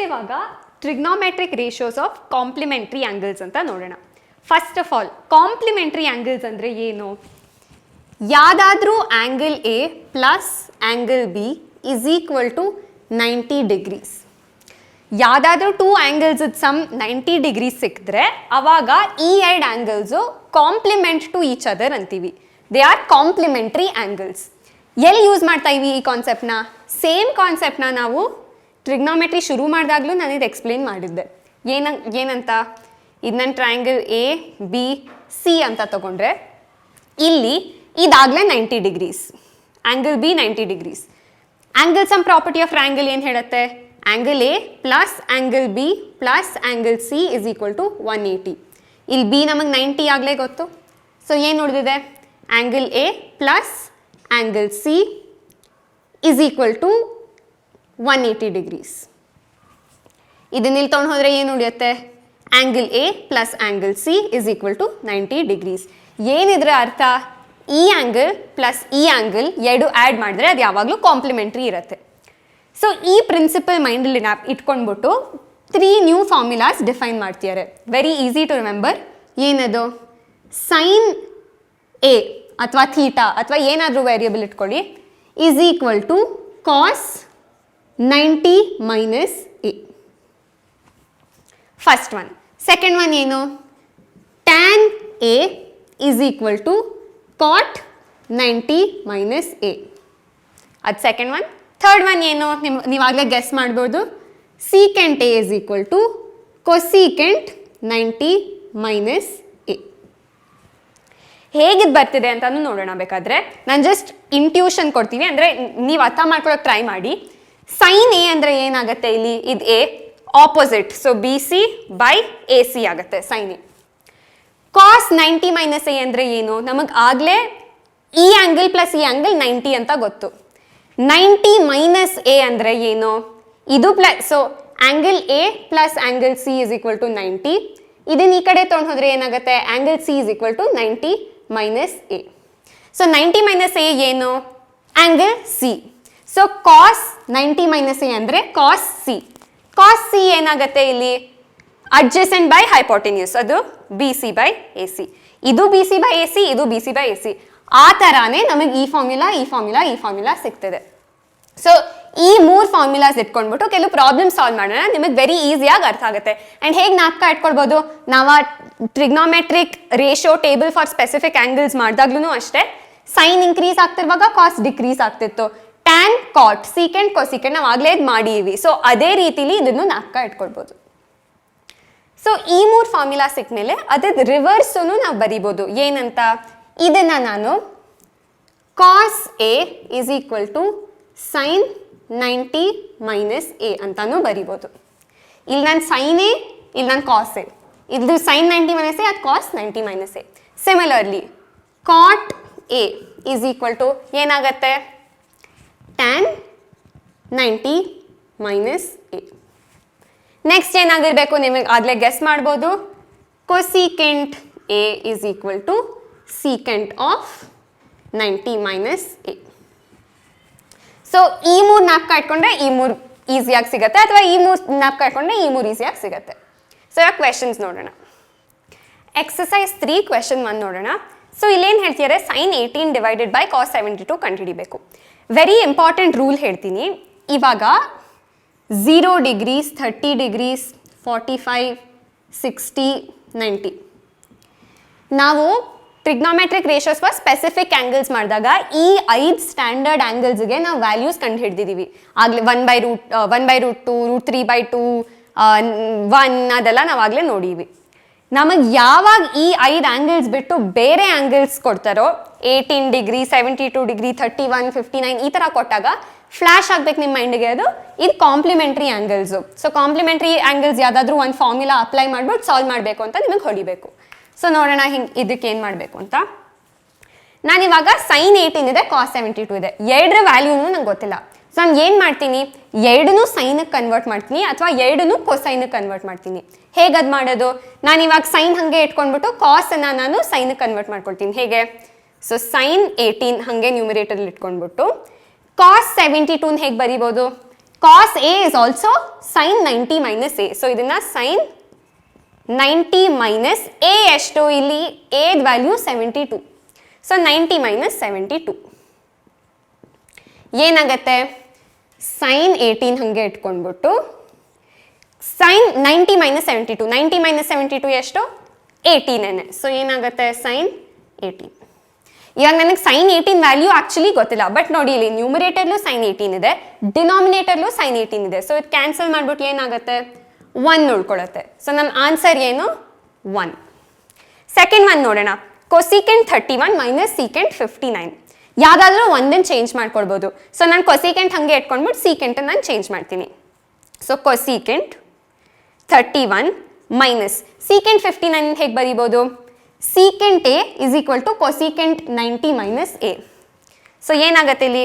ಇವಾಗ trigonometric ratios of complementary angles ಅಂತ ನೋಡೋಣ. First of all complementary angles ಅಂದರೆ ಏನು? ಯಾವುದಾದ್ರೂ angle A plus angle B is equal to 90 degrees. ಯಾವುದಾದ್ರೂ ಟೂ ಆ್ಯಂಗಲ್ಸ್ ಸಮ್ 90 ಡಿಗ್ರೀಸ್ ಸಿಕ್ಕಿದ್ರೆ ಅವಾಗ ಈ ಎರಡು angles complement to each other ಅಂತೀವಿ. They are complementary angles. ಎಲ್ಲಿ ಯೂಸ್ ಮಾಡ್ತಾ ಇವಿ ಈ ಕಾನ್ಸೆಪ್ಟ್ನ? ಸೇಮ್ ಕಾನ್ಸೆಪ್ಟ್ನ ನಾವು ಟ್ರಿಗ್ನೋಮೆಟ್ರಿ ಶುರು ಮಾಡಿದಾಗಲೂ ನಾನು ಇದು ಎಕ್ಸ್ಪ್ಲೇನ್ ಮಾಡಿದ್ದೆ. ಏನಂತ, ಇದು ನನ್ನ ಟ್ರಯಾಂಗಲ್ ಎ ಬಿ ಸಿ ಅಂತ ತಗೊಂಡ್ರೆ ಇಲ್ಲಿ ಇದಾಗಲೇ 90 degrees, angle B 90 degrees. Angle sum property of triangle ಏನು ಹೇಳುತ್ತೆ? Angle A plus angle B plus angle C is equal to 180. ಇಲ್ಲಿ ಬಿ ನಮಗೆ 90 ಆಗಲೇ ಗೊತ್ತು. ಸೊ ಏನು ಉಳಿದಿದೆ? Angle A plus angle C is equal to 180 degrees. ಇದನ್ನಿಲ್ಲಿ ತೊಗೊಂಡು ಹೋದರೆ ಏನು ಉಳಿಯುತ್ತೆ? Angle A plus angle C is equal to 90 degrees. ಏನಿದ್ರೆ ಅರ್ಥ? ಈ ಆ್ಯಂಗಲ್ ಪ್ಲಸ್ ಈ ಆ್ಯಂಗಲ್ ಎರಡು ಆ್ಯಡ್ ಮಾಡಿದ್ರೆ ಅದು ಯಾವಾಗಲೂ ಕಾಂಪ್ಲಿಮೆಂಟ್ರಿ ಇರುತ್ತೆ. ಸೊ ಈ ಪ್ರಿನ್ಸಿಪಲ್ ಮೈಂಡಲ್ಲಿ ಇಟ್ಕೊಂಡ್ಬಿಟ್ಟು 3 ನ್ಯೂ ಫಾರ್ಮುಲಾಸ್ ಡಿಫೈನ್ ಮಾಡ್ತಿದ್ದಾರೆ. Very easy to remember. ಏನದು? ಸೈನ್ ಎ ಅಥವಾ ಥೀಟಾ ಅಥವಾ ಏನಾದರೂ ವೇರಿಯಬಲ್ ಇಟ್ಕೊಳ್ಳಿ is equal to cos 90 minus A. First one. Second one ಏನು? Tan A is equal to cot 90 minus A. ಅದು ಸೆಕೆಂಡ್ ಒನ್. ಥರ್ಡ್ ಒನ್ ಏನು? ನೀವಾಗಲೇ ಗೆಸ್ ಮಾಡ್ಬೋದು. Secant A is equal to cosecant 90 minus A. ಹೇಗಿದ್ದು ಬರ್ತಿದೆ ಅಂತಲೂ ನೋಡೋಣ. ಬೇಕಾದರೆ ನಾನು ಜಸ್ಟ್ ಇಂಟ್ಯೂಷನ್ ಕೊಡ್ತೀವಿ, ಅಂದರೆ ನೀವು ಅರ್ಥ ಮಾಡ್ಕೊಳ್ಳೋಕೆ ಟ್ರೈ ಮಾಡಿ. ಸೈನ್ ಎ ಅಂದರೆ ಏನಾಗುತ್ತೆ ಇಲ್ಲಿ? ಇದು A opposite, so B C by A C ಆಗುತ್ತೆ sine A. Cos 90 minus A ಅಂದರೆ ಏನು? ನಮಗೆ ಆಗಲೇ ಈ ಆ್ಯಂಗಲ್ ಪ್ಲಸ್ ಈ ಆ್ಯಂಗಲ್ 90 ಅಂತ ಗೊತ್ತು. 90 ಮೈನಸ್ ಎ ಅಂದರೆ ಏನು? ಇದು plus, so angle A plus angle C is equal to 90. ಇದನ್ನು ಈ ಕಡೆ ತೊಗೊಂಡು ಹೋದರೆ ಏನಾಗುತ್ತೆ? Angle C is equal to 90 minus A. So 90 minus A ಏನು? Angle C. So cos 90 minus A ಅಂದರೆ ಕಾಸ್ ಸಿ. ಕಾಸ್ ಸಿ ಏನಾಗುತ್ತೆ ಇಲ್ಲಿ? ಅಡ್ಜಸೆಂಟ್ ಬೈ ಹೈಪೋಟೆನ್ಯೂಸ್, ಅದು B C by A C. ಇದು B C by A C, ಇದು B C by A C. ಆ ಥರನೇ ನಮಗೆ ಈ ಫಾರ್ಮುಲಾ ಸಿಗ್ತದೆ. ಸೊ ಈ 3 ಫಾರ್ಮುಲಾಸ್ ಇಟ್ಕೊಂಡ್ಬಿಟ್ಟು ಕೆಲವು ಪ್ರಾಬ್ಲಮ್ ಸಾಲ್ವ್ ಮಾಡೋಣ. ನಿಮಗೆ ವೆರಿ ಈಸಿಯಾಗಿ ಅರ್ಥ ಆಗುತ್ತೆ. ಆ್ಯಂಡ್ ಹೇಗೆ ಜ್ಞಾಪಕ ಇಟ್ಕೊಳ್ಬೋದು? ನಾವು trigonometric ratio table for specific angles ಮಾಡಿದಾಗ್ಲೂ ಅಷ್ಟೇ, ಸೈನ್ ಇನ್ಕ್ರೀಸ್ ಆಗ್ತಿರುವಾಗ ಕಾಸ್ಟ್ ಡಿಕ್ರೀಸ್ ಆಗ್ತಿತ್ತು. ಟ್ಯಾನ್ ಕಾಟ್ ಸೀಕೆಂಟ್ ಕೊಸೀಕೆಂಟ್ ನಾವು ಆಗಲೇ ಇದು ಮಾಡೀವಿ. ಸೊ ಅದೇ ರೀತಿಲಿ ಇದನ್ನು ಜ್ಞಾಪಕ ಇಟ್ಕೊಳ್ಬೋದು. ಸೊ ಈ 3 ಫಾರ್ಮುಲಾ ಸಿಕ್ಮೇಲೆ ಅದ್ರದ್ದು ರಿವರ್ಸೂ ನಾವು ಬರಿಬೋದು. ಏನಂತ? ಇದನ್ನು ನಾನು cos A is equal to sine 90 minus A ಅಂತಾನೂ ಬರಿಬೋದು. ಇಲ್ಲಿ ನಾನು ಸೈನ್ ಎ, ಇಲ್ಲಿ ನಾನು ಕಾಸ್ ಎ. ಇದು ಸೈನ್ 90 ಮೈನಸ್ ಎ, ಅದು cos 90 minus A. Similarly cot A is equal to ಏನಾಗತ್ತೆ? Tan 90 minus A. ನೆಕ್ಸ್ಟ್ ಏನಾಗಿರಬೇಕು? ನಿಮಗೆ ಆಗಲೇ ಗೆಸ್ ಮಾಡ್ಬೋದು. Cosecant A is equal to secant of 90 minus A. So ಈ 3 ಜ್ಞಾಪಕ ಇಟ್ಕೊಂಡ್ರೆ ಈ 3 ಈಸಿಯಾಗಿ ಸಿಗುತ್ತೆ, ಅಥವಾ ಈ 3 ಜ್ಞಾಪಕ ಇಟ್ಕೊಂಡ್ರೆ ಈ 3 ಈಸಿಯಾಗಿ ಸಿಗುತ್ತೆ. ಸೊ ಇವಾಗ ಕ್ವೆಶನ್ಸ್ ನೋಡೋಣ. ಎಕ್ಸಸೈಸ್ 3 ಕ್ವೆಶನ್ 1 ನೋಡೋಣ. ಸೊ ಇಲ್ಲೇನು ಹೇಳ್ತಿದ್ದಾರೆ? ಸೈನ್ 18 ಡಿವೈಡೆಡ್ ಬೈ ಕಾಸ್ 72 ಕಂಡುಹಿಡಿಬೇಕು. ವೆರಿ ಇಂಪಾರ್ಟೆಂಟ್ ರೂಲ್ ಹೇಳ್ತೀನಿ. ಇವಾಗ 0 ಡಿಗ್ರೀಸ್, 30 ಡಿಗ್ರೀಸ್, 45, 60, 90 ನಾವು trigonometric ratios for specific angles ಮಾಡಿದಾಗ ಈ 5 ಸ್ಟ್ಯಾಂಡರ್ಡ್ ಆ್ಯಂಗಲ್ಸ್ಗೆ ನಾವು ವ್ಯಾಲ್ಯೂಸ್ ಕಂಡು ಹಿಡಿದಿದ್ದೀವಿ. ಆಗಲೇ 1/√2, √3/2, 1 ಅದೆಲ್ಲ ನಾವು ಆಗಲೇ ನೋಡೀವಿ. ನಮಗೆ ಯಾವಾಗ ಈ 5 ಆ್ಯಂಗಲ್ಸ್ ಬಿಟ್ಟು ಬೇರೆ ಆ್ಯಂಗಲ್ಸ್ ಕೊಡ್ತಾರೋ, 18 ಡಿಗ್ರಿ, 72 ಡಿಗ್ರಿ, 31, 59 ಈ ಥರ ಕೊಟ್ಟಾಗ ಫ್ಲ್ಯಾಶ್ ಆಗ್ಬೇಕು ನಿಮ್ಮ ಮೈಂಡ್ಗೆ, ಅದು ಇದು complementary angles. So complementary angles ಯಾವುದಾದ್ರೂ ಒಂದು ಫಾರ್ಮುಲಾ ಅಪ್ಲೈ ಮಾಡ್ಬಿಟ್ಟು ಸಾಲ್ವ್ ಮಾಡಬೇಕು ಅಂತ ನಿಮಗೆ ಹೊಡಿಬೇಕು. ಸೊ ನೋಡೋಣ ಹಿಂಗೆ ಇದಕ್ಕೆ ಏನು ಮಾಡಬೇಕು ಅಂತ. ನಾನಿವಾಗ ಸೈನ್ 18 ಇದೆ, ಕಾಸ್ 72 ಇದೆ. ಎರಡರ ವ್ಯಾಲ್ಯೂನು ನಂಗೆ ಗೊತ್ತಿಲ್ಲ. ಸೊ ನಾನು ಏನು ಮಾಡ್ತೀನಿ? ಎರಡನ್ನೂ ಸೈನಿಗೆ ಕನ್ವರ್ಟ್ ಮಾಡ್ತೀನಿ, ಅಥವಾ ಎರಡನ್ನೂ ಕೊಸೈನಿಗೆ ಕನ್ವರ್ಟ್ ಮಾಡ್ತೀನಿ. ಹೇಗದು ಮಾಡೋದು? ನಾನು ಇವಾಗ ಸೈನ್ ಹಾಗೆ ಇಟ್ಕೊಂಡ್ಬಿಟ್ಟು ಕಾಸನ್ನು ನಾನು ಸೈನಿಗೆ ಕನ್ವರ್ಟ್ ಮಾಡ್ಕೊಳ್ತೀನಿ. ಹೇಗೆ? ಸೊ ಸೈನ್ 18 ಹಾಗೆ ನ್ಯೂಮಿರೇಟರಲ್ಲಿ ಇಟ್ಕೊಂಡ್ಬಿಟ್ಟು ಕಾಸ್ 72 ಹೇಗೆ ಬರಿಬೋದು? Cos A is also sine 90 minus A. So ಇದನ್ನ ಸೈನ್ 90 ಮೈನಸ್ ಎ ಎಷ್ಟು, ಇಲ್ಲಿ ಎ ವ್ಯಾಲ್ಯೂ 72. ಸೊ 90 ಮೈನಸ್ 72 ಏನಾಗತ್ತೆ, ಸೈನ್ 18 ಹಾಗೆ ಇಟ್ಕೊಂಡ್ಬಿಟ್ಟು ಸೈನ್ 90 ಮೈನಸ್ 72, 90 ಮೈನಸ್ 72 ಎಷ್ಟು, 18. ಸೊ ಏನಾಗುತ್ತೆ ಸೈನ್ 18. ಇವಾಗ ನನಗೆ ಸೈನ್ 18 ವ್ಯಾಲ್ಯೂ ಆಕ್ಚುಲಿ ಗೊತ್ತಿಲ್ಲ, ಬಟ್ ನೋಡಿ ಇಲ್ಲಿ ನ್ಯೂಮರೇಟರ್ಲು ಸೈನ್ 18 ಇದೆ, ಡಿನಾಮಿನೇಟರ್ಲು ಸೈನ್ 18 ಇದೆ. ಸೊ ಇದು ಕ್ಯಾನ್ಸಲ್ ಮಾಡ್ಬಿಟ್ಟು ಏನಾಗುತ್ತೆ 1 ಉಳ್ಕೊಳತ್ತೆ. ಸೊ ನಮ್ಮ ಆನ್ಸರ್ ಏನು 1. ಸೆಕೆಂಡ್ ಒನ್ ನೋಡೋಣ. Cosecant 31 minus secant 59. ಯಾವುದಾದ್ರೂ ಒಂದನ್ನು ಚೇಂಜ್ ಮಾಡ್ಕೊಳ್ಬೋದು. ಸೊ ನಾನು ಕೊಸಿಕೆಂಟ್ ಹಾಗೆ ಇಟ್ಕೊಂಡ್ಬಿಟ್ಟು ಸೀಕೆಂಟ್ ನಾನು ಚೇಂಜ್ ಮಾಡ್ತೀನಿ. ಸೊ ಕೊಸಿಕೆಂಟ್ 31 ಮೈನಸ್ ಸೀಕೆಂಟ್ 59 ಹೇಗೆ ಬರೀಬೋದು, secant A is equal to cosecant 90 minus A. So ಏನಾಗುತ್ತೆ ಇಲ್ಲಿ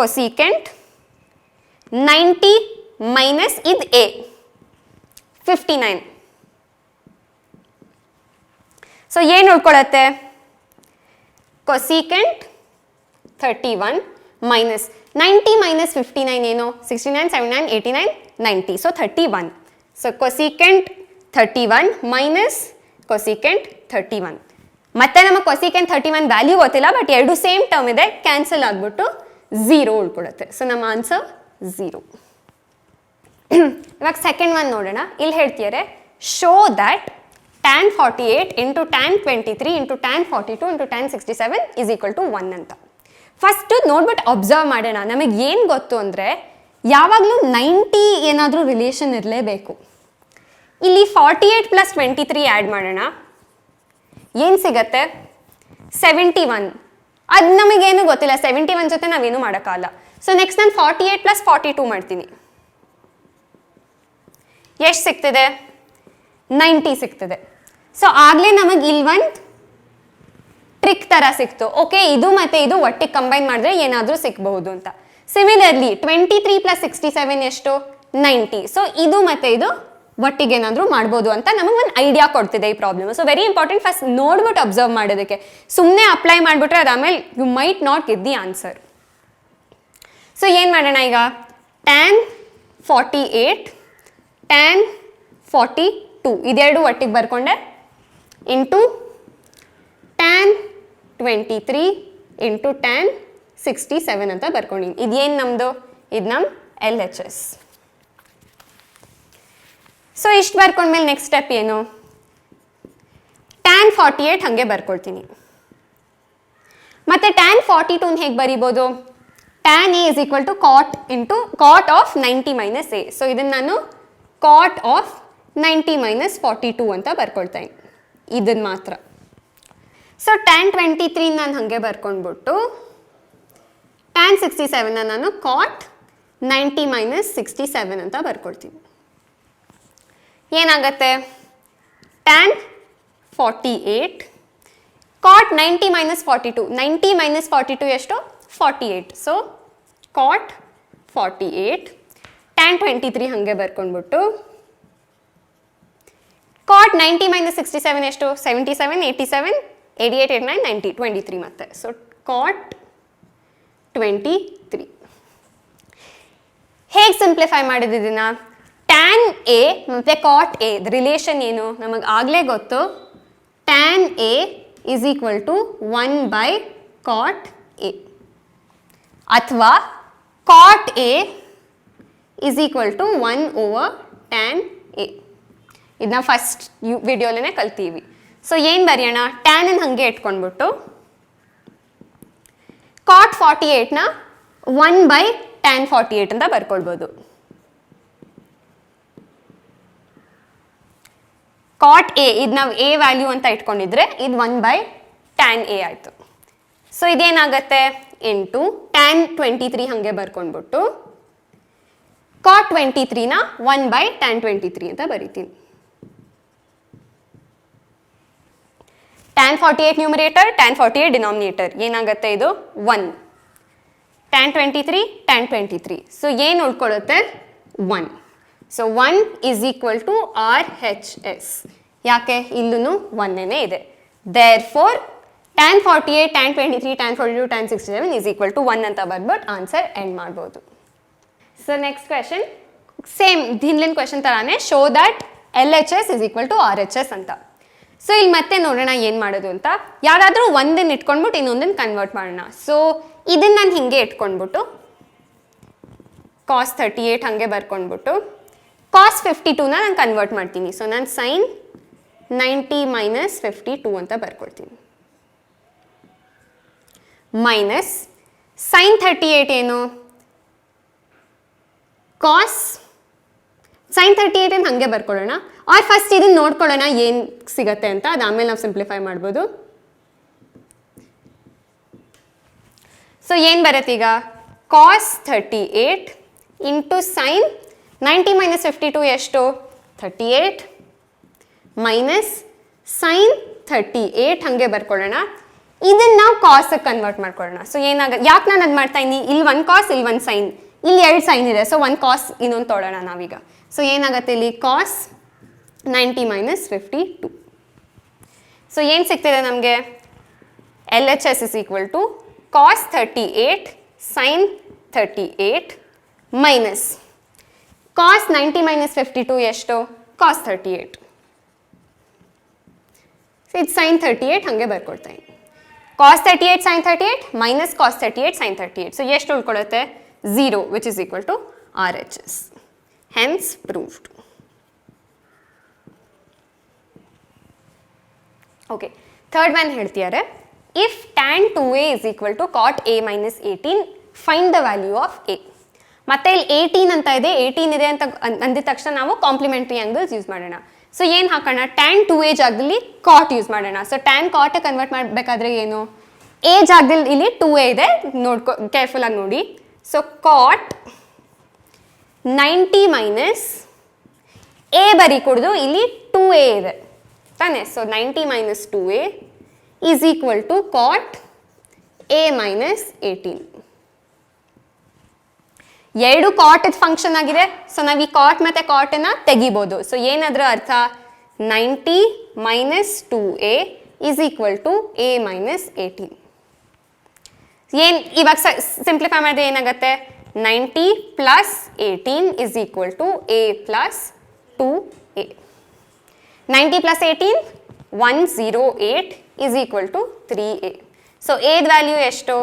ಕೊಸಿಕೆಂಟ್ 90 ಮೈನಸ್ ಇದು ಎ 59. ಸೊ ಏನು ಉಳ್ಕೊಳತ್ತೆ, ಕೊಸಿಕೆಂಟ್ 31 ಮೈನಸ್ 90 ಮೈನಸ್ 59 ಏನು, 69, 79, 89, 90. So 31. So cosecant 31 minus cosecant 31. ಮತ್ತೆ ನಮಗೆ ಕೊಸಿಕೆಂಟ್ 31 ವ್ಯಾಲ್ಯೂ ಗೊತ್ತಿಲ್ಲ, ಬಟ್ ಎರಡು ಸೇಮ್ ಟರ್ಮ್ ಇದೆ, ಕ್ಯಾನ್ಸಲ್ ಆಗಿಬಿಟ್ಟು 0 ಉಳ್ಕೊಳುತ್ತೆ. ಸೊ ನಮ್ಮ ಆನ್ಸರ್ 0. ಇವಾಗ ಸೆಕೆಂಡ್ ಒನ್ ನೋಡೋಣ. ಇಲ್ಲಿ ಹೇಳ್ತಿದ್ದಾರೆ show that tan 48 into tan 23 into tan 42 into tan 67 is equal to 1 ಅಂತ. ಫಸ್ಟ್ ನೋಡ್ಬಿಟ್ಟು ಅಬ್ಸರ್ವ್ ಮಾಡೋಣ. ನಮಗೆ ಏನು ಗೊತ್ತು ಅಂದರೆ ಯಾವಾಗಲೂ 90 ಏನಾದರೂ ರಿಲೇಷನ್ ಇರಲೇಬೇಕು. ಇಲ್ಲಿ 48 ಪ್ಲಸ್ 23 ಆ್ಯಡ್ ಮಾಡೋಣ, ಏನು ಸಿಗತ್ತೆ 71. ಅದು ನಮಗೇನು ಗೊತ್ತಿಲ್ಲ, 71 ಜೊತೆ ನಾವೇನು ಮಾಡೋಕ್ಕಾಗಲ್ಲ. ಸೊ ನೆಕ್ಸ್ಟ್ ನಾನು 48 ಪ್ಲಸ್ 42 ಮಾಡ್ತೀನಿ, ಎಷ್ಟು ಸಿಗ್ತದೆ 90 ಸಿಗ್ತದೆ. ಸೊ ಆಗಲೇ ನಮಗೆ ಇಲ್ಲಿ ಒಂದು ಟ್ರಿಕ್ ಥರ ಸಿಕ್ತು, ಓಕೆ ಇದು ಮತ್ತು ಇದು ಒಟ್ಟಿಗೆ ಕಂಬೈನ್ ಮಾಡಿದ್ರೆ ಏನಾದರೂ ಸಿಕ್ಬಹುದು ಅಂತ. ಸಿಮಿಲರ್ಲಿ 23 ಪ್ಲಸ್ 67 ಎಷ್ಟು 90. ಸೊ ಇದು ಮತ್ತು ಇದು ಒಟ್ಟಿಗೆ ಏನಾದರೂ ಮಾಡ್ಬೋದು ಅಂತ ನಮಗೊಂದು ಐಡಿಯಾ ಕೊಡ್ತಿದೆ ಈ problem. So very important, first ನೋಡ್ಬಿಟ್ಟು ಅಬ್ಸರ್ವ್ ಮಾಡೋದಕ್ಕೆ. ಸುಮ್ಮನೆ ಅಪ್ಲೈ ಮಾಡಿಬಿಟ್ರೆ ಅದಾದಮೇಲೆ you might not get the answer. So ಏನು ಮಾಡೋಣ ಈಗ, tan 48 tan 42 ಇದೆರಡು ಒಟ್ಟಿಗೆ ಬರ್ಕೊಂಡೆ ಇಂಟು tan 23 ಇಂಟು tan 67 ಅಂತ ಬರ್ಕೊಂಡಿನಿ. ಇದೇನು ನಮ್ಮದು, ಇದು ನಮ್ಮ LHS. ಸೊ ಇಷ್ಟು ಬರ್ಕೊಂಡ್ಮೇಲೆ ನೆಕ್ಸ್ಟ್ ಸ್ಟೆಪ್ ಏನು, tan 48 ಹಾಗೆ ಬರ್ಕೊಳ್ತೀನಿ. ಮತ್ತು tan 42 ಹೇಗೆ ಬರೀಬೋದು, tan A is equal to cot into cot of 90 minus A. So ಇದನ್ನು ನಾನು ಕಾಟ್ ಆಫ್ 90 ಮೈನಸ್ 42 ಅಂತ ಬರ್ಕೊಳ್ತಾ ಇದ್ದೀನಿ, ಇದನ್ನು ಮಾತ್ರ. ಸೊ tan 23 ನಾನು ಹಾಗೆ ಬರ್ಕೊಂಡ್ಬಿಟ್ಟು tan 67 ನಾನು ಕಾಟ್ 90 ಮೈನಸ್ 67 ಅಂತ ಬರ್ಕೊಳ್ತೀನಿ. ಏನಾಗತ್ತೆ tan 48 ಕಾಟ್ 90 ಮೈನಸ್ 42, 90 ಮೈನಸ್ 42 ಎಷ್ಟು 48. ಸೊ ಕಾಟ್ 48 tan 23 ಹಾಗೆ ಬರ್ಕೊಂಡ್ಬಿಟ್ಟು ಕಾಟ್ 90 ಮೈನಸ್ 67 ಎಷ್ಟು 77, 87, 88, 89, 90, 23 ಮತ್ತೆ. ಸೊ ಕಾಟ್ 23 ಹೇಗೆ ಸಿಂಪ್ಲಿಫೈ ಮಾಡಿದ್ದು ಇದನ್ನ, tan A ಮತ್ತು ಕಾಟ್ A ರಿಲೇಷನ್ ಏನು ನಮಗೆ ಆಗಲೇ ಗೊತ್ತು, tan A is equal to 1 by cot A ಅಥವಾ cot A is equal to 1 over tan A. ಇದನ್ನ ಫಸ್ಟ್ ವಿಡಿಯೋಲೇ ಕಲ್ತೀವಿ. ಸೊ ಏನು ಬರೆಯೋಣ, tan ಅನ್ನು ಹಾಗೆ ಇಟ್ಕೊಂಡ್ಬಿಟ್ಟು ಕಾಟ್ 48ನ 1 ಬೈ tan 48 ಅಂತ ಬರ್ಕೊಳ್ಬೋದು. ಕಾಟ್ ಎ ಇದು ನಾವು ಎ ವ್ಯಾಲ್ಯೂ ಅಂತ ಇಟ್ಕೊಂಡಿದ್ರೆ ಇದು 1 ಬೈ tan A ಆಯಿತು. ಸೊ ಇದೇನಾಗತ್ತೆ ಇಂಟು tan 23 ಹಾಗೆ ಬರ್ಕೊಂಡ್ಬಿಟ್ಟು ಕಾಟ್ 23ನ 1 ಬೈ tan 23 ಅಂತ ಬರಿತೀನಿ. tan 48 ನ್ಯೂಮರೇಟರ್ tan 48 ಡಿನಾಮಿನೇಟರ್ ಏನಾಗುತ್ತೆ ಇದು 1, tan 23 tan 23. ಸೊ ಏನು ಉಳ್ಕೊಳ್ಳುತ್ತೆ 1. So 1 is equal to RHS. ಯಾಕೆ ಇಲ್ಲೂ 1 ಇದೆ. Therefore tan 48 tan 23 tan 42 tan 67 is equal to 1 ಅಂತ ಬರ್ಬಿಟ್ಟು ಆನ್ಸರ್ ಎಂಡ್ ಮಾಡ್ಬೋದು. So so next question same ಹಿಂದಿನ ಕ್ವೆಶನ್ ತರಾನೇ show that LHS is equal to RHS ಅಂತ. ಸೊ ಇಲ್ಲಿ ಮತ್ತೆ ನೋಡೋಣ ಏನು ಮಾಡೋದು ಅಂತ. ಯಾರಾದರೂ ಒಂದನ್ನು ಇಟ್ಕೊಂಡ್ಬಿಟ್ಟು ಇನ್ನೊಂದನ್ನು ಕನ್ವರ್ಟ್ ಮಾಡೋಣ. ಸೊ ಇದನ್ನು ನಾನು ಹಿಂಗೆ ಇಟ್ಕೊಂಡ್ಬಿಟ್ಟು cos 38 ಹಾಗೆ ಬರ್ಕೊಂಡ್ಬಿಟ್ಟು cos 52ನ ನಾನು ಕನ್ವರ್ಟ್ ಮಾಡ್ತೀನಿ. ಸೊ ನಾನು sin 90 ಮೈನಸ್ 52 ಅಂತ ಬರ್ಕೊಳ್ತೀನಿ. ಮೈನಸ್ sin 38 ಏನು cos sin 38 ಏನು ಹಾಗೆ ಬರ್ಕೊಳ್ಳೋಣ. ಆರ್ ಫಸ್ಟ್ ಇದನ್ನು ನೋಡ್ಕೊಳ್ಳೋಣ ಏನು ಸಿಗತ್ತೆ ಅಂತ, ಅದಾದಮೇಲೆ ನಾವು ಸಿಂಪ್ಲಿಫೈ ಮಾಡ್ಬೋದು. ಸೊ ಏನು ಬರುತ್ತೆ ಈಗ cos 38 ಇಂಟು sin 90 ಮೈನಸ್ 52 ಎಷ್ಟು 38 ಮೈನಸ್ sin 38 ಹಾಗೆ ಬರ್ಕೊಳ್ಳೋಣ. ಇದನ್ನು ನಾವು ಕಾಸ್ಗೆ ಕನ್ವರ್ಟ್ ಮಾಡ್ಕೊಳ್ಳೋಣ. ಸೊ ಏನಾಗುತ್ತೆ, ಯಾಕೆ ನಾನು ಅದು ಮಾಡ್ತಾ ಇದ್ದೀನಿ, ಇಲ್ಲಿ ಒಂದು ಕಾಸ್ ಇಲ್ಲಿ ಒಂದು ಸೈನ್, ಇಲ್ಲಿ ಎರಡು ಸೈನ್ ಇದೆ. ಸೊ ಒಂದು ಕಾಸ್ ಇನ್ನೊಂದು ತೊಗೊಳ್ಳೋಣ ನಾವೀಗ. ಸೊ ಏನಾಗುತ್ತೆ ಇಲ್ಲಿ cos 90 ಮೈನಸ್ 52. ಸೊ ಏನು ಸಿಗ್ತಿದೆ ನಮಗೆ LHS is equal to cos 38 sin 38 minus cos 90 minus 52 ಎಷ್ಟು cos 38. ಸೊ ಇದು sin 38 ಹಾಗೆ ಬರ್ಕೊಡ್ತಾ ಇದ್ದೀನಿ. cos 38 sin 38 minus cos 38 sin 38. So ಎಷ್ಟು ಉಳ್ಕೊಳ್ಳುತ್ತೆ 0 which is equal to RHS. Hence proved. Okay, third one ಹೇಳ್ತಿದ್ದಾರೆ if tan 2a is equal to cot a minus 18 find the value of a. ಮತ್ತೆ ಇಲ್ಲಿ 18 ಅಂತ ಇದೆ, 18 ಇದೆ ಅಂತ ಅಂದಿದ ತಕ್ಷಣ ನಾವು ಕಾಂಪ್ಲಿಮೆಂಟ್ರಿ ಆಂಗಲ್ಸ್ ಯೂಸ್ ಮಾಡೋಣ. ಸೊ ಏನು ಹಾಕೋಣ, tan 2a ಜಾಗದಲ್ಲಿ cot ಯೂಸ್ ಮಾಡೋಣ. ಸೊ tan cot ಕನ್ವರ್ಟ್ ಮಾಡಬೇಕಾದ್ರೆ ಏನು a ಜಾಗದಲ್ಲಿ ಇಲ್ಲಿ 2a ಇದೆ, ನೋಡ್ಕೊ ಕೇರ್ಫುಲ್ ಆಗಿ ನೋಡಿ. ಸೊ cot 90 ಮೈನಸ್ a ಬರೀ ಕೊಡ್ದು ಇಲ್ಲಿ 2a ಇದೆ ತಾನೆ. So 90 minus 2a is equal to cot a minus 18. ಎರಡು cot ಫಂಕ್ಷನ್ ಆಗಿದೆ. ಸೊ ನಾವು ಈ cot ಮತ್ತೆ cot ಅನ್ನ ತೆಗಿಬೋದು. ಸೊ ಏನಾದ್ರೂ ಅರ್ಥ 90 minus 2a is equal to a minus 18. ಏನು ಇವಾಗ ಸಿಂಪ್ಲಿಫೈ ಮಾಡಿದ್ರೆ ಏನಾಗುತ್ತೆ 90 plus 18 is equal to a plus 2a. 90 plus 18 108 is equal to 3a. So the value ಎಷ್ಟು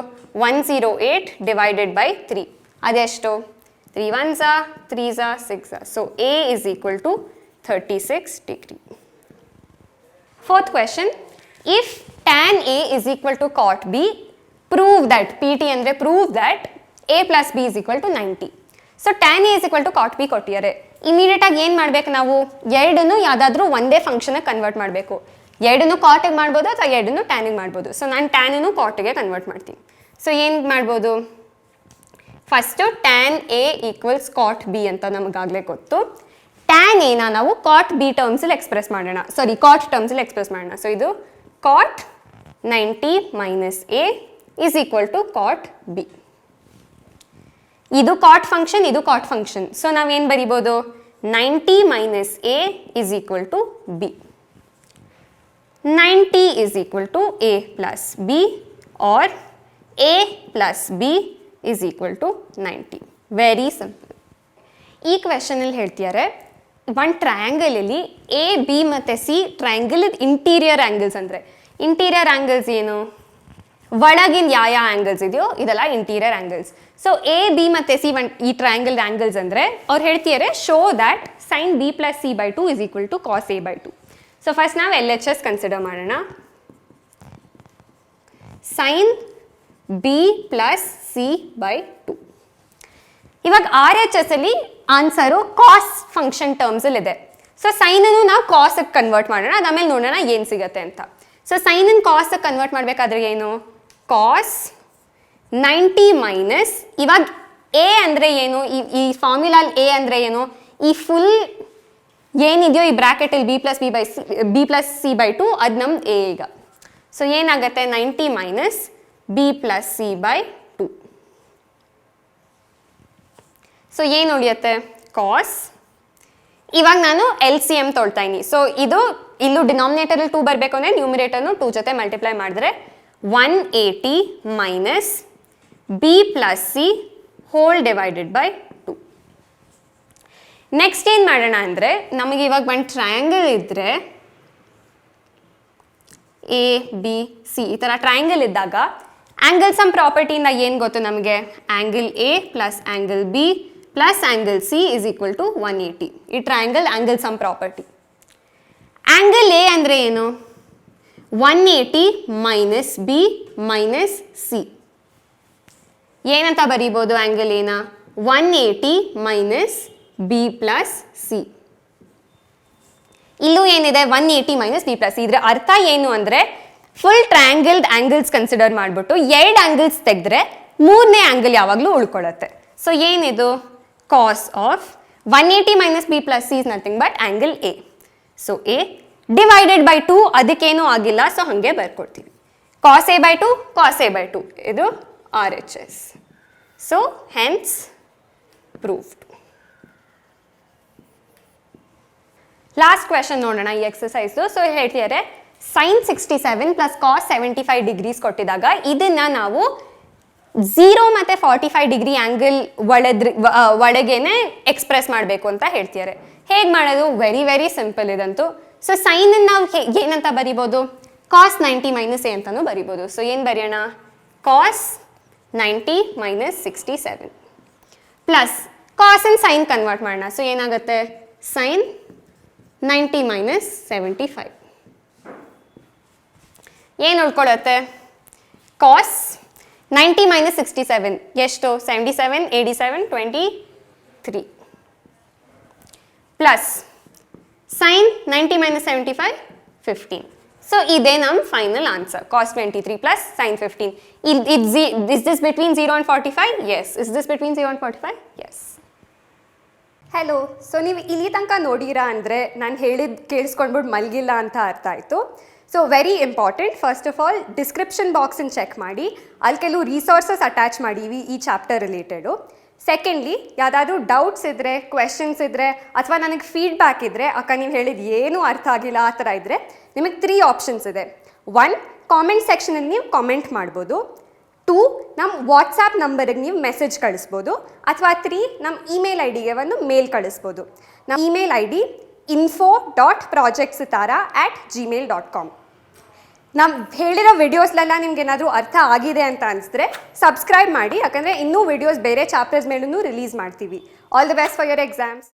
108 ಡಿವೈಡೆಡ್ ಬೈ 3. ಅದೆಷ್ಟು 3 1s 3s 6. So a is equal to 36 degree. Fourth question if tan a is equal to cot b prove that PT ಅಂದರೆ prove that a plus b is equal to 90. So tan a is equal to cot b ಕೊಟ್ಟಿದ್ದಾರೆ. ಇಮಿಡಿಯೇಟಾಗಿ ಏನು ಮಾಡಬೇಕು ನಾವು, ಎರಡನ್ನು ಯಾವುದಾದ್ರೂ ಒಂದೇ ಫಂಕ್ಷನ್ಗೆ ಕನ್ವರ್ಟ್ ಮಾಡಬೇಕು. ಎರಡನ್ನು ಕಾಟಿಗೆ ಮಾಡ್ಬೋದು ಅಥವಾ ಎರಡನ್ನು ಟ್ಯಾನಿಗೆ ಮಾಡ್ಬೋದು. ಸೊ ನಾನು ಟ್ಯಾನನ್ನು ಕಾಟಿಗೆ ಕನ್ವರ್ಟ್ ಮಾಡ್ತೀನಿ. ಸೊ ಏನು ಮಾಡ್ಬೋದು, first tan a equals cot b ಅಂತ ನಮಗಾಗಲೇ ಗೊತ್ತು. tan a ನಾವು cot b ಟರ್ಮ್ಸಲ್ಲಿ ಎಕ್ಸ್ಪ್ರೆಸ್ ಮಾಡೋಣ, ಸಾರಿ cot ಟರ್ಮ್ಸಲ್ಲಿ ಎಕ್ಸ್ಪ್ರೆಸ್ ಮಾಡೋಣ. ಸೊ ಇದು cot 90 minus a is equal to cot b. ಇದು cot ಫಂಕ್ಷನ್, ಇದು cot ಫಂಕ್ಷನ್. ಸೊ ನಾವೇನು ಬರಿಬೋದು 90 minus a is equal to b. 90 is equal to a plus b or a plus b is equal to 90. Very simple. ಈ ಕ್ವೆಶನಲ್ಲಿ ಹೇಳ್ತಿದ್ದಾರೆ ಒಂದು ಟ್ರಯಾಂಗಲಲ್ಲಿ A B ಮತ್ತು ಸಿ ಟ್ರಯಾಂಗಲ್ ಇಂಟೀರಿಯರ್ ಆ್ಯಂಗಲ್ಸ್. ಅಂದರೆ ಇಂಟೀರಿಯರ್ ಆ್ಯಂಗಲ್ಸ್ ಏನು, ಒಳಗಿನ ಯಾವ ಆ್ಯಂಗಲ್ಸ್ ಇದೆಯೋ ಇದೆಲ್ಲ interior angles. So A B ಮತ್ತು ಸಿ ಈ ಟ್ರಯಾಂಗಲ್ ಆ್ಯಂಗಲ್ಸ್ ಅಂದರೆ ಅವ್ರು ಹೇಳ್ತಿದ್ದಾರೆ show that sin b plus c by 2 is equal to cos a by 2. So first ನಾವು LHS ಕನ್ಸಿಡರ್ ಮಾಡೋಣ. sin b plus c by 2. ಇವಾಗ RHS ಅಲ್ಲಿ answer ಕಾಸ್ function ಟರ್ಮ್ಸಲ್ಲಿ ಇದೆ. ಸೊ ಸೈನನ್ನು ನಾವು ಕಾಸ್ಗೆ ಕನ್ವರ್ಟ್ ಮಾಡೋಣ, ಅದಾದಮೇಲೆ ನೋಡೋಣ ಏನು ಸಿಗುತ್ತೆ ಅಂತ. ಸೊ ಸೈನನ್ನು ಕಾಸ್ಗೆ ಕನ್ವರ್ಟ್ ಮಾಡಬೇಕಾದ್ರೆ ಏನು ಕಾಸ್ 90 ಮೈನಸ್, ಇವಾಗ ಎ ಅಂದರೆ ಏನು, ಈ ಫಾರ್ಮ್ಯುಲಾಲ್ ಎ ಅಂದರೆ ಏನು, ಈ ಫುಲ್ ಏನಿದೆಯೋ ಈ ಬ್ರ್ಯಾಕೆಟಲ್ಲಿ ಬಿ ಪ್ಲಸ್ ಸಿ ಬೈ 2 ಅದು ನಮ್ದು ಎ ಈಗ. ಸೊ ಏನಾಗುತ್ತೆ 90 minus B plus C by 2. So ಏನು ಉಳಿಯುತ್ತೆ ಕಾಸ್. ಇವಾಗ ನಾನು LCM ತೊಳ್ತಾ ಇದ್ದೀನಿ. ಸೊ ಇದು ಇಲ್ಲೂ ಡಿನಾಮಿನೇಟರಲ್ಲಿ 2 ಬರಬೇಕು ಅಂದರೆ ನ್ಯೂಮಿನೇಟರ್ನು 2 ಜೊತೆ ಮಲ್ಟಿಪ್ಲೈ ಮಾಡಿದ್ರೆ 180 minus B plus C whole divided by 2. Next ಏನು ಮಾಡೋಣ ಅಂದರೆ ನಮಗೆ ಇವಾಗ ಒಂದು ಟ್ರಯಾಂಗಲ್ ಇದ್ದರೆ ಎ ಬಿ ಸಿ ಈ ಥರ ಟ್ರಯಾಂಗಲ್ ಇದ್ದಾಗ ಆ್ಯಂಗಲ್ ಸಮ್ ಪ್ರಾಪರ್ಟಿಯಿಂದ ಏನು ಗೊತ್ತು ನಮಗೆ angle A plus angle B plus angle C is equal to 180. ಈ triangle angle sum property. Angle A ಅಂದರೆ ಏನು 180 ಮೈನಸ್ ಬಿ ಮೈನಸ್ ಸಿ. ಏನಂತ ಬರೀಬೋದು ಆ್ಯಂಗಲ್ ಎನ 180 ಮೈನಸ್ ಬಿ ಪ್ಲಸ್ ಸಿ. ಇಲ್ಲೂ ಏನಿದೆ 180 ಮೈನಸ್ ಬಿ ಪ್ಲಸ್ ಸಿ. ಇದರ ಅರ್ಥ ಏನು ಅಂದರೆ ಫುಲ್ ಟ್ರಯಾಂಗಲ್ಡ್ ಆ್ಯಂಗಲ್ಸ್ ಕನ್ಸಿಡರ್ ಮಾಡಿಬಿಟ್ಟು 2 ಆ್ಯಂಗಲ್ಸ್ ತೆಗೆದ್ರೆ 3ನೇ ಆ್ಯಂಗಲ್ ಯಾವಾಗಲೂ ಉಳ್ಕೊಳ್ಳುತ್ತೆ. ಸೊ ಏನಿದು cos of 180 minus B plus C is nothing but angle A. So A divided by 2 ಅದಕ್ಕೇನೂ ಆಗಿಲ್ಲ, ಸೊ ಹಾಗೆ ಬರ್ಕೊಡ್ತೀವಿ. Cos A by 2 cos A by 2 ಇದು RHS. So hence proved. Last question ನೋಡೋಣ ಈ ಎಕ್ಸಸೈಸ್ದು. ಸೊ ಹೇಳ್ತಿದ್ದಾರೆ ಸೈನ್ 67 ಪ್ಲಸ್ ಕಾಸ್ 75 ಡಿಗ್ರೀಸ್ ಕೊಟ್ಟಿದಾಗ ಇದನ್ನು ನಾವು 0 ಮತ್ತು 45 ಡಿಗ್ರಿ ಆ್ಯಂಗಲ್ ಒಳಗೇನೆ ಎಕ್ಸ್ಪ್ರೆಸ್ ಮಾಡಬೇಕು ಅಂತ ಹೇಳ್ತಿದ್ದಾರೆ. ಹೇಗೆ ಮಾಡೋದು? ವೆರಿ ವೆರಿ ಸಿಂಪಲ್ ಇದಂತೂ. ಸೊ ಸೈನನ್ನು ನಾವು ಏನಂತ ಬರಿಬೋದು? ಕಾಸ್ 90 ಮೈನಸ್ ಎ ಅಂತಲೂ ಬರಿಬೋದು. ಸೊ ಏನು ಬರೆಯೋಣ? ಕಾಸ್ 90 ಮೈನಸ್ 67 ಪ್ಲಸ್ ಕಾಸನ್ನು ಸೈನ್ ಕನ್ವರ್ಟ್ ಮಾಡೋಣ. ಸೊ ಏನಾಗುತ್ತೆ? ಸೈನ್ 90 ಮೈನಸ್ 75 ಏನು ಉಳ್ಕೊಳ್ಳುತ್ತೆ? ಕಾಸ್ 90 ಮೈನಸ್ 67 ಎಷ್ಟು? 77 87 23 ಪ್ಲಸ್ ಸೈನ್ 90 ಮೈನಸ್ 75 15. ಸೊ ಇದೇ ನಮ್ಮ final answer. Cos 23 plus sine 15. Is this between 0 and 45? Yes. Is this between 0 and 45? Yes. Hello. So ನೀವು ಇಲ್ಲಿ ತನಕ ನೋಡಿರಾ ಅಂದರೆ ನಾನು ಹೇಳಿದ್ದು ಕೇಳಿಸ್ಕೊಂಡ್ಬಿಟ್ಟು ಮಲಗಿಲ್ಲ ಅಂತ ಅರ್ಥ ಆಯಿತು. So very important. First of all description ಬಾಕ್ಸನ್ನು ಚೆಕ್ ಮಾಡಿ, ಅಲ್ಲಿ ಕೆಲವು ರಿಸೋರ್ಸಸ್ ಅಟ್ಯಾಚ್ ಮಾಡೀವಿ ಈ ಚಾಪ್ಟರ್ ರಿಲೇಟೆಡು. ಸೆಕೆಂಡ್ಲಿ ಯಾವುದಾದ್ರೂ ಡೌಟ್ಸ್ ಇದ್ದರೆ, ಕ್ವೆಶನ್ಸ್ ಇದ್ದರೆ, ಅಥವಾ ನನಗೆ ಫೀಡ್ಬ್ಯಾಕ್ ಇದ್ದರೆ, ಅಕ್ಕ ನೀವು ಹೇಳಿದ್ದು ಏನೂ ಅರ್ಥ ಆಗಿಲ್ಲ ಆ ಥರ ಇದ್ದರೆ, ನಿಮಗೆ 3 ಆಪ್ಷನ್ಸ್ ಇದೆ. 1, ಕಾಮೆಂಟ್ ಸೆಕ್ಷನಲ್ಲಿ ನೀವು ಕಾಮೆಂಟ್ ಮಾಡ್ಬೋದು. 2, ನಮ್ಮ ವಾಟ್ಸಾಪ್ ನಂಬರಿಗೆ ನೀವು ಮೆಸೇಜ್ ಕಳಿಸ್ಬೋದು. ಅಥವಾ 3, ನಮ್ಮ ಇಮೇಲ್ ಐ ಡಿಗೆ ಒಂದು ಮೇಲ್ ಕಳಿಸ್ಬೋದು. ನಮ್ಮ ಇಮೇಲ್ ಐ ಡಿ info.projectsitara@gmail.com. ನಮ್ಮ ಹೇಳಿರೋ ವಿಡಿಯೋಸ್ಲೆಲ್ಲ ನಿಮ್ಗೆ ಏನಾದರೂ ಅರ್ಥ ಆಗಿದೆ ಅಂತ ಅನಿಸಿದ್ರೆ ಸಬ್ಸ್ಕ್ರೈಬ್ ಮಾಡಿ, ಯಾಕಂದರೆ ಇನ್ನೂ ವಿಡಿಯೋಸ್ ಬೇರೆ ಚಾಪ್ಟರ್ಸ್ ಮೇಲೂ ರಿಲೀಸ್ ಮಾಡ್ತೀವಿ. All the best for your exams.